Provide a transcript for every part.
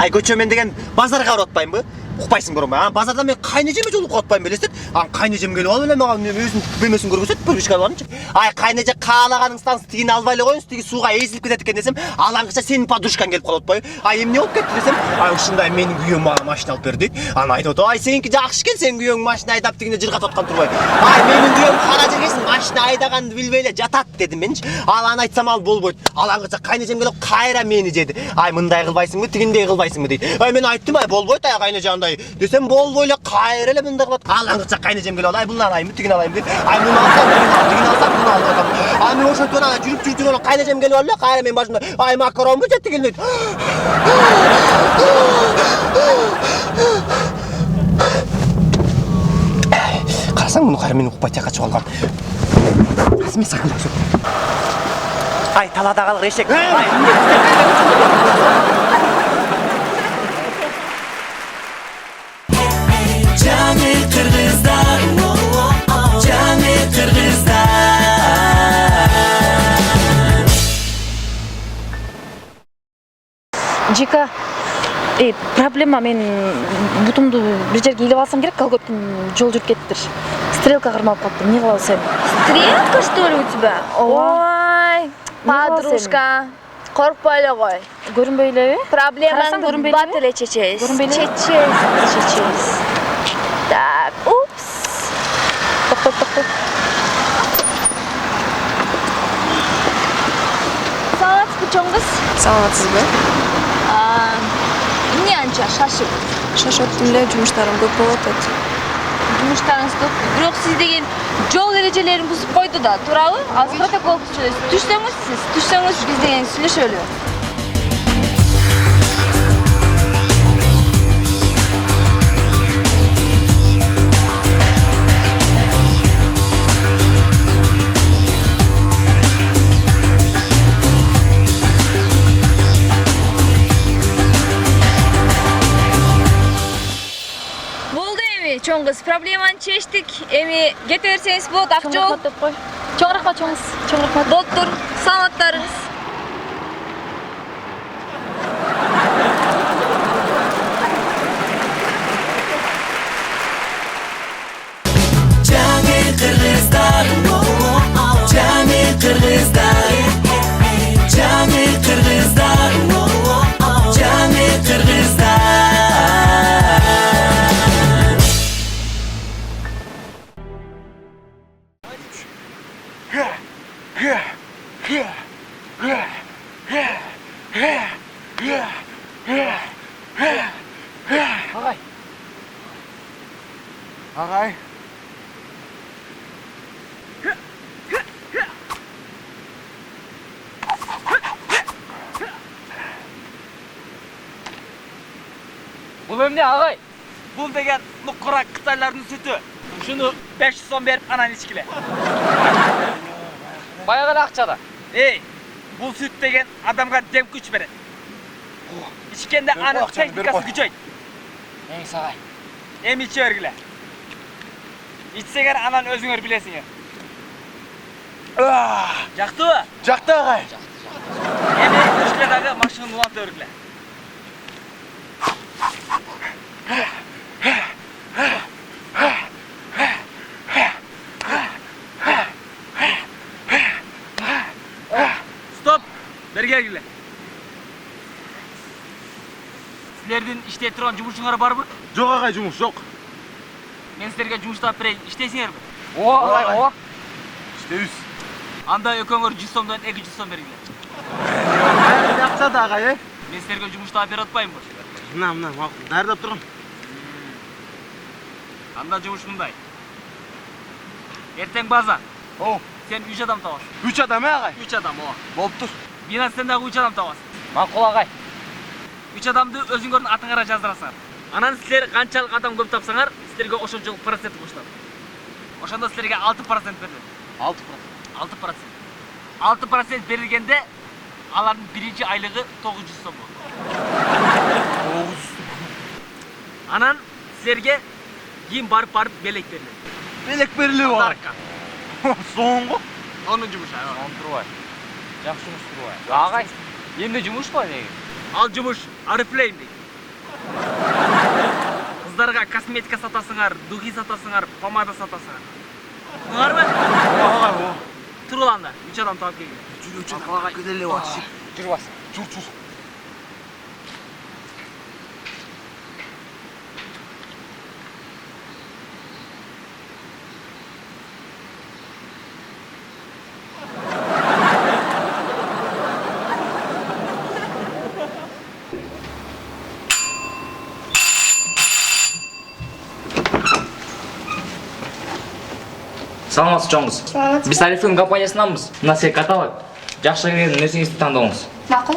Ай көчө мен деген базарга барып атпаймынбы? Укпайсың көрөм. Базарда мен кайнежеме жолугуп атпаймын белесиз? Кайнежем келип алып эле мага өзүнүн бөлмөсүн көргөзөт, бөлүшкө алганчы. Ай кайнеже каалаганың станция тигини албай эле коюңуз, тиги сууга эзилип кетет экен десем, алаңгыча сенин подружкаң келип калып атпайбы? Ай эмне болуп кетти десем, ай ушундай менин күйөөм мага машина алып берди. Аны айтып атып, ай сеники жакшы экен, сенин күйөөң машина айдап тигине жыргатып аткан турбай. Ай менин күйөөм кара жегесин машина айдаганды билбей эле жатат дедим менчи. Ал аны айтсам ал болбойт. Алаңгыча кайнежем келип кайра мени жеди. Ай мындай кылбайсыңбы, тигиндей кылбайсыңбы дейт. Ай мен айттым, ай болбойт, ай кайнеже андай десем болбой эле кайра эле мындай кылат. Алаңгыча кайнежем келип ай буну алайынбы, тигини алайынбы дейт. Ай муну алсам, тигини алсам, буну алып атам. Ай мен ошентип ана жүрүп кайнежем келип алып эле кайра менин башымда ай макаронбу жетти келмейт. Карасаң муну кайра мени укпай тияка чыгып алган. Мен сакын жок. Ай талаада калгыр эшек. Жаңы кыргыздар, жаңы кыргыздар. Жика, проблема мен бутумду бир жерге илип алсам керек, ал көптүн жол жүрүп кетиптир. Стрелка кырмалып калыптыр. Эмне кылабыз эми? Стрелка что ли у тебя? Ой, подружка. Коркпой эле кой. Көрүнбөй элеби? Проблемаңды бат эле чечебиз. Чечебиз. Так, упс. Токтот. Саламатсызбы чоң кыз? Саламатсызбы? Эмне анча шашып? Шашып эле, жумуштарым көп болуп атат. Жумуштарыңыз көп. Бирок сиз деген жол эрежелерин бузуп койду да, туурабы? Азыр протокол түзөбүз. Түшсөңүз биз деген сүйлөшөлү. Чоң кыз, проблеманы чечтик. Эми кете берсеңиз болот, ак жол. Чоң рахмат чоң кыз. Чоң рахмат. Болуптур. Саламаттарыңыз. Жаңы кыргыздар, жаңы кыргыздар. Жаңы кыргыздар, жаңы кыргыздар. Агай. Бул эмне агай? Бул деген нукура кытайлардын сүтү. Ушуну 500 сом берип анан ичкиле. Баягы эле акчада. Бул сүт деген адамга дем күч берет. Ичкенде анын техникасы күчөйт. Сагай. Эми иче бергиле. Ичсеңер анан өзүңөр билесиңер. Жактыбы? Жакты агай. Эми ичкедагы машинаны уланта бергиле. Стоп! Бери келгиле. Силердин иштей турган жумушуңар барбы? Жок агай, жумуш жок. Мен силерге жумуш таап берейин, иштейсиңерби? Ооба. İşte Анда экөөңөр 100 сомдон 200 сом бергиле. Акча да агай, Мен силерге жумуш таап берип атпаймынбы? Мына, макул. Даярдап тургам. Анда жумуш мындай. Эртең базар. Сен 3 адам табасың. 3 адам агай. 3 адам, Болуптур. Бинан сен дагы 3 адам табасың. Макул агай. 3 адамды өзүңөрдүн атыңара жаздырасыңар. Анан силер канчалык адам көп тапсаңар, силерге ошончолук процент кошулат. Ошондо силерге 6% берилет. 6%. 6% берилгенде алардын биринчи айлыгы 900 сом болот. 900. Анан силерге кийин барып белек берилет. Белек берилип бар. Соңго? Онун жумушу. Турбай. Жакшы жумуш турбай. Агай, эмне жумуш бар неге? Ал жумуш Арифлейм дейт. Кыздарга косметика сатасыңар, дуги сатасыңар, помада сатасыңар. Буңарбы? Тур анда, 3 адам таап келген. Жүрү үчүн кыделе бар. Жүр бас. Жүр. Саламатсыз жоңуз. Биз Арифтин компаниясынанбыз. Мына силерге каталог. Жакшы көргөн нерсеңизди тандооңуз. Макул.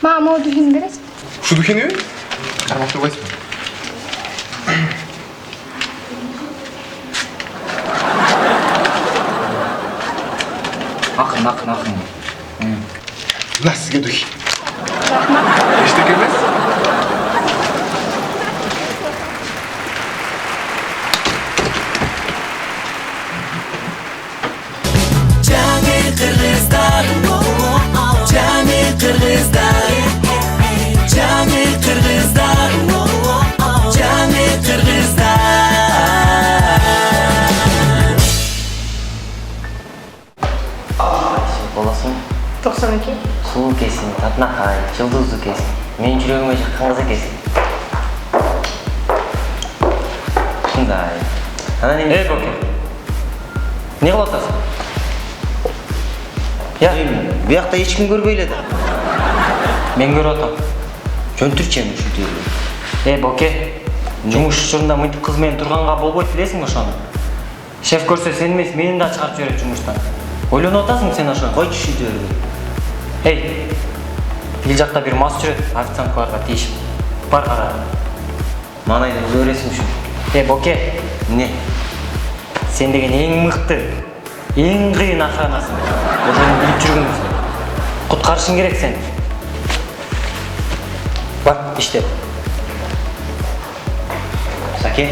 Мама, духин бересиз? Şu dükkanı? Karmaştır bayız. Акын. Nasıl sizge dükkan? İşte gelmez. Cami Kırgızlar, Cami Kırgızlar, Cami Kırgızlar, Cami Kırgızlar. Боласың? 92. Сулуу экенсиң, татынакай, жылдыздуу экенсиң. Менин жүрөгүмө жаккан кыз экенсиң. Ушундай. Анан эмне? Боке. Эмне кылып атасың? Я, биякта эч ким көрбөй эле да. Мен көрүп атам. Жөнтүрчү эми ушинтип. Боке. Жумуш учурунда мынтип кыз менен турганга болбойт билесиңби ошону? Шеф көрсө сен эмес, мени да чыгарып жиберет жумуштан. Ойлонуп атасың сен ошону? Койчу ушинтип бербей. Эй, тил жакта бир мас жүрөт, официанткаларга тийишип. Бар кара. Манайды өзү бересиң ушун. Боке. Эмне? Сен деген эң мыкты, эң кыйын охранасың. Ошону билип жүргөнсүң. Куткарышың керек сен. Бар, иштеп. Саке,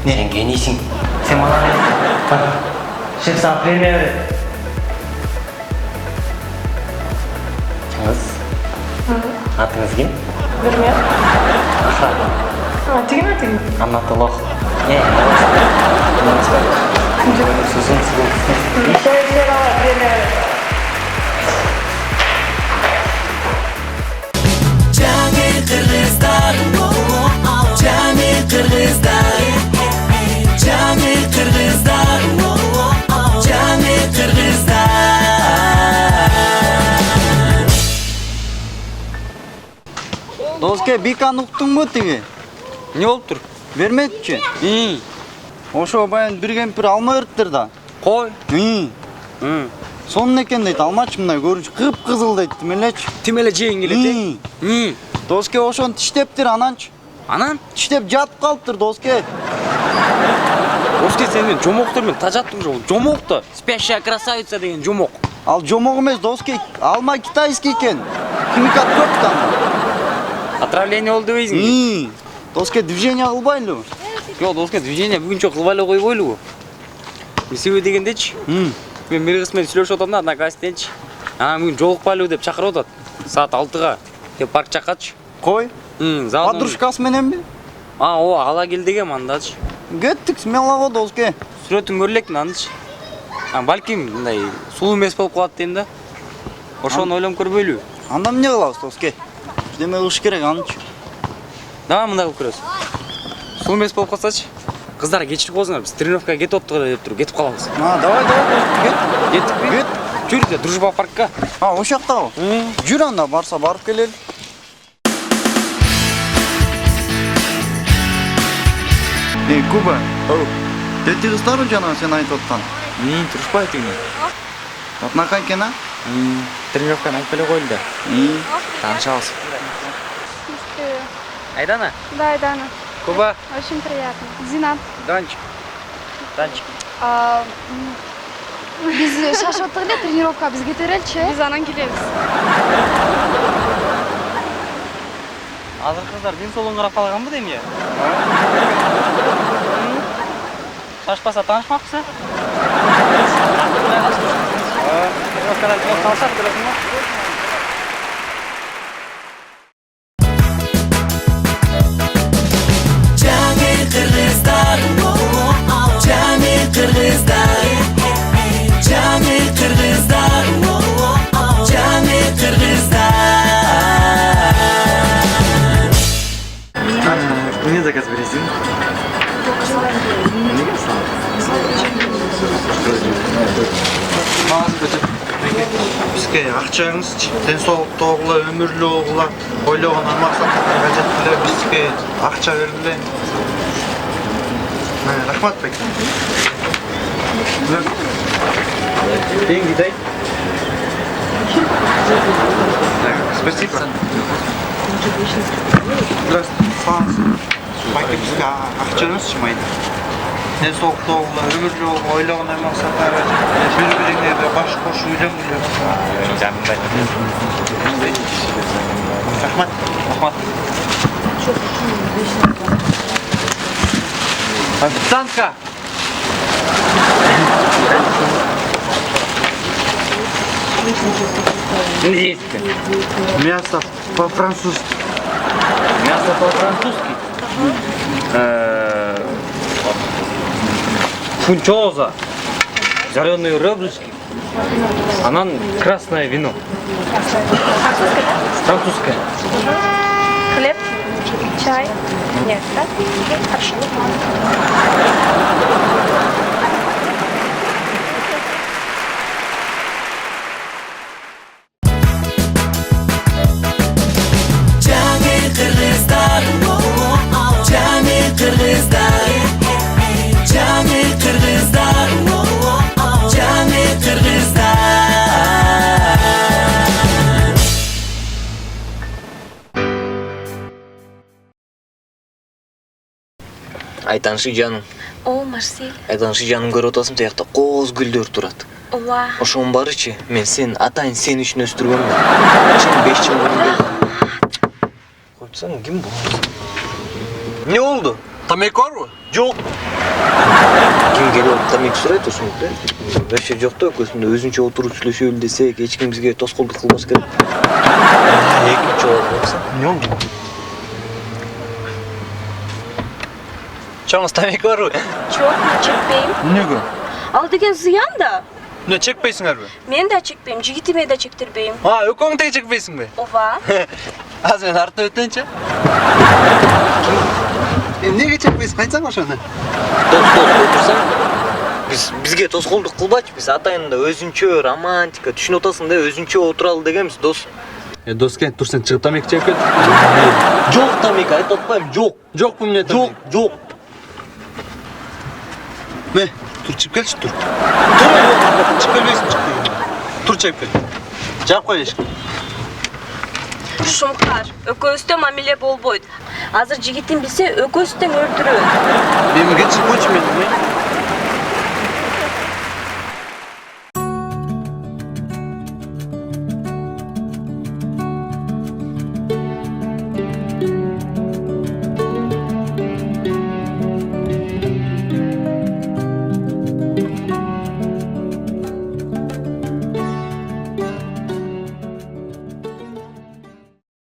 сен генийсиң. Сен молодец. Бар. Шеф сага премия берет. Кыз. Атыңыз ким? Бермет. Охрана. Тигин. Анатолог. Cami Kırgızlar, Cami Kırgızlar, Cami Kırgızlar, Cami Kırgızlar. Доске, бикан уктуңбу тиги? Не болуптур? Бермекчи? Ошо баян бир кемпир алма бериптир да. Кой. Сонун экен дейт, алмачы мындай көрүнүш кып-кызыл дейт, тимелечи. Тимеле жейин келет, Доске ошону тиштептир ананчы. Анан? Тиштеп жатып калыптыр, доске. Доске сен мен жомоктор тажаттың жол. Жомок да. Спящая красавица деген жомок. Ал жомок эмес, доске, алма китайский экен. Химикат көп да. Отравление болду дебейсиңби? Доске движение кылбайлыбы? Жок, доске движение бүгүнчө кылбай эле койбойлубу? Себеби дегендечи. Мен бир кыз менен сүйлөшүп атам да, одноклассничтенчи. Анан бүгүн жолукпайлыбы деп чакырып атат. Саат 6-га. Деп парк жаккачы. Кой? Подружкасы мененби? Ооба, ала кел дегем андачы. Кеттик, смелово, доске. Сүрөтүн көрөлек анычы. Балким мындай сулуу эмес болуп калат дейм да. Ошону ойлонуп көрбөйлүбү? Анда эмне кылабыз, доске? Деме кылыш керек анычы. Давай мындай кылып көрөбүз. Сулуу эмес болуп калсачы. Кыздар кечирип коюңар, биз тренировкага кетип атыптыр деп туруп кетип калабыз. Давай, кет. Кеттикпи? Кет. Жүр, дружба паркка. Ошол жактабы? Жүр анда, барса барып келели. Куба. Тети кыздарбы жана сен айтып аткан? Турушпай тигине. Атнакай экен, а? Тренировканы айтып эле койлу да. Таанышабыз. Айдана? Да, Айдана. Куба? Очень приятно. Зинат. Данчик. Биз шашып аттык эле, тренировкага биз кете береличи. Биз анан келебиз. Азыр кыздар ден соолугун карап калганбы дейм я? Шашпаса таанышмакпысың? Тренировкадан калсак делесиңби? бизге акча бериңизчи. Ден соолуктуу болгула, өмүрлүү болгула, ойлогон максаттарга жеткиле бизге акча бериле. Рахмат бек. Деньги дай. Спасибо. Здравствуйте. Байке бизге акча бериңизчи майда. Ден соолуктуу болгула, өмүрлүү болгула, ойлогон максаттарга бири-бириңерге баш кошуп үйлөнгүлө. Рахмат. Рахмат. Официантка. Не есть. Мясо по-французски. Мясо по-французски. Фунчоза, жареные ребрышки, анан красное вино. Французское. Хлеб, чай. Нет, да? Хорошо. Жаңы кыргыздар, жаңы кыргыздар, жаңы кыргыздар, жаңы кыргыздар. Айтаншы жаным. О, Марсель. Айтаншы жаным көрүп атасың, тиякта кооз гүлдөр турат. Ооба. Ошонун барычы, мен сен атайын сен үчүн өстүргөнмүн. Сен 5 жыл мурун койсоң ким болосуң? Не болду? Тамек барбы? Жок. Ким келип тамек сурайт ошондо? Вообще жок да, көзүндө өзүнчө отуруп сүйлөшөлү десек, эч ким бизге тоскоолдук кылбаш керек. Экинчи жолу болсо. Не болду? Чаңыз тамек барбы? Жок, мен чекпейм. Эмнеге? Ал деген зыян да. Не чекпейсиңерби? Мен да чекпейм, жигитиме да чектирбейм. Экөөң тең чекпейсиңби? Ооба. Азыр мен артып өтөйүнчү. Эмнеге чекпейсиң? Айтсаң ошону. Дос отурсаң, бизге тоскоолдук кылбачы, биз атайында өзүнчө романтика, түшүнүп атасың да, өзүнчө отуралы дегенбиз, дос. Дос кент турсаң чыгып тамек чегип кел. Жок тамек айтып атпайм, жок. Жокпу эмне тамек? Жок. Ме, тур чыгып келчи, тур. Чыгып келбейсиң, чыгып кел. Тур чыгып кел. Жаап кой эшикти. Шумкар, экөөбүздө мамиле болбойт. Азыр жигитин билсе, экөөбүздөн өлтүрөт. Мен кетип койчу мен.